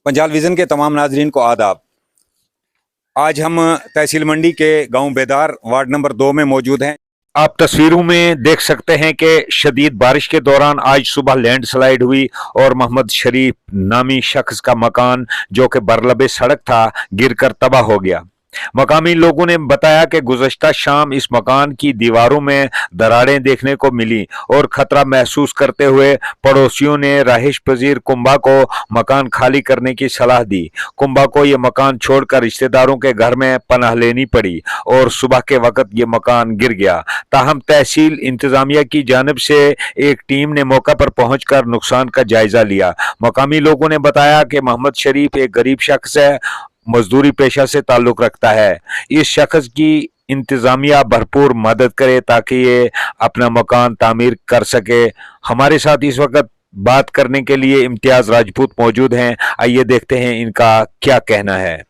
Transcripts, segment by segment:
Panjal vision के तमाम नाजरीन को आदाब। आज हम तहसील मंडी के गांव बेदार वार्ड नंबर 2 में मौजूद हैं। आप तस्वीरों में देख सकते हैं कि शदीद बारिश के दौरान आज सुबह लैंडस्लाइड हुई और मोहम्मद शरीफ नामी शख्स का मकान जो कि बरलबे सड़क था गिरकर तबाह हो गया। मकामी लोगों ने बताया कि गुज़श्ता शाम इस मकान की दीवारों में दरारें देखने को मिली और खतरा महसूस करते हुए पड़ोसियों ने रहायश पजीर कुंबा को मकान खाली करने की सलाह दी। कुंबा को यह मकान छोड़कर रिश्तेदारों के घर में पनाह लेनी पड़ी और सुबह के वक्त ये मकान गिर गया। ताहम तहसील इंतजामिया की जानिब से एक टीम ने मौका पर पहुंचकर नुकसान का जायजा लिया। मकामी लोगों ने बताया कि मोहम्मद शरीफ एक गरीब शख्स है, मजदूरी पेशा से ताल्लुक रखता है। इस शख्स की इंतजामिया भरपूर मदद करे ताकि ये अपना मकान तामीर कर सके। हमारे साथ इस वक्त बात करने के लिए इम्तियाज राजपूत मौजूद हैं। आइए देखते हैं इनका क्या कहना है।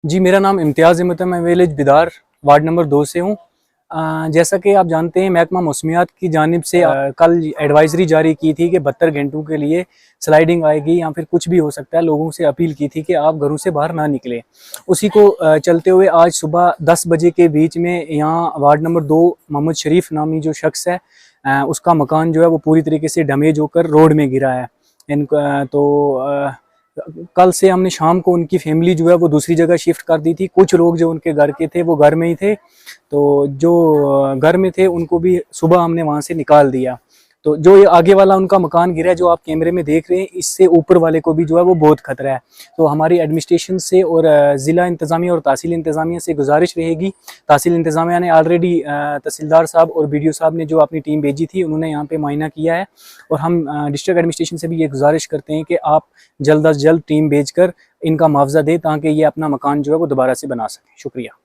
जी, मेरा नाम इम्तियाज़ अहमद है। मैं विलेज बेदार वार्ड नंबर 2 से हूँ। जैसा कि आप जानते हैं, महकमा मौसमियात की जानिब से कल एडवाइजरी जारी की थी कि 72 घंटों के लिए स्लाइडिंग आएगी या फिर कुछ भी हो सकता है। लोगों से अपील की थी कि आप घरों से बाहर ना निकलें। उसी को चलते हुए आज सुबह 10 बजे के बीच में यहाँ वार्ड नंबर 2 मोहम्मद शरीफ नामी जो शख्स है, उसका मकान जो है वो पूरी तरीके से डैमेज होकर रोड में गिरा है। कल से हमने शाम को उनकी फैमिली जो है वो दूसरी जगह शिफ्ट कर दी थी। कुछ लोग जो उनके घर के थे वो घर में ही थे, तो जो घर में थे उनको भी सुबह हमने वहाँ से निकाल दिया। तो जो ये आगे वाला उनका मकान गिरा है जो आप कैमरे में देख रहे हैं, इससे ऊपर वाले को भी जो है वो बहुत खतरा है। तो हमारी एडमिनिस्ट्रेशन से और ज़िला इंतज़ामिया और तहसील इंतज़ामिया से गुजारिश रहेगी। तहसील इंतज़ामिया ने ऑलरेडी तहसीलदार साहब और BDO साहब ने जो अपनी टीम भेजी थी, उन्होंने यहाँ पे मुआयना किया है। और हम डिस्ट्रिक्ट एडमिनिस्ट्रेशन से भी ये गुजारिश करते हैं कि आप जल्द अज जल्द टीम भेज कर इनका मुआवजा दें ताकि ये अपना मकान जो है वो दोबारा से बना सकें। शुक्रिया।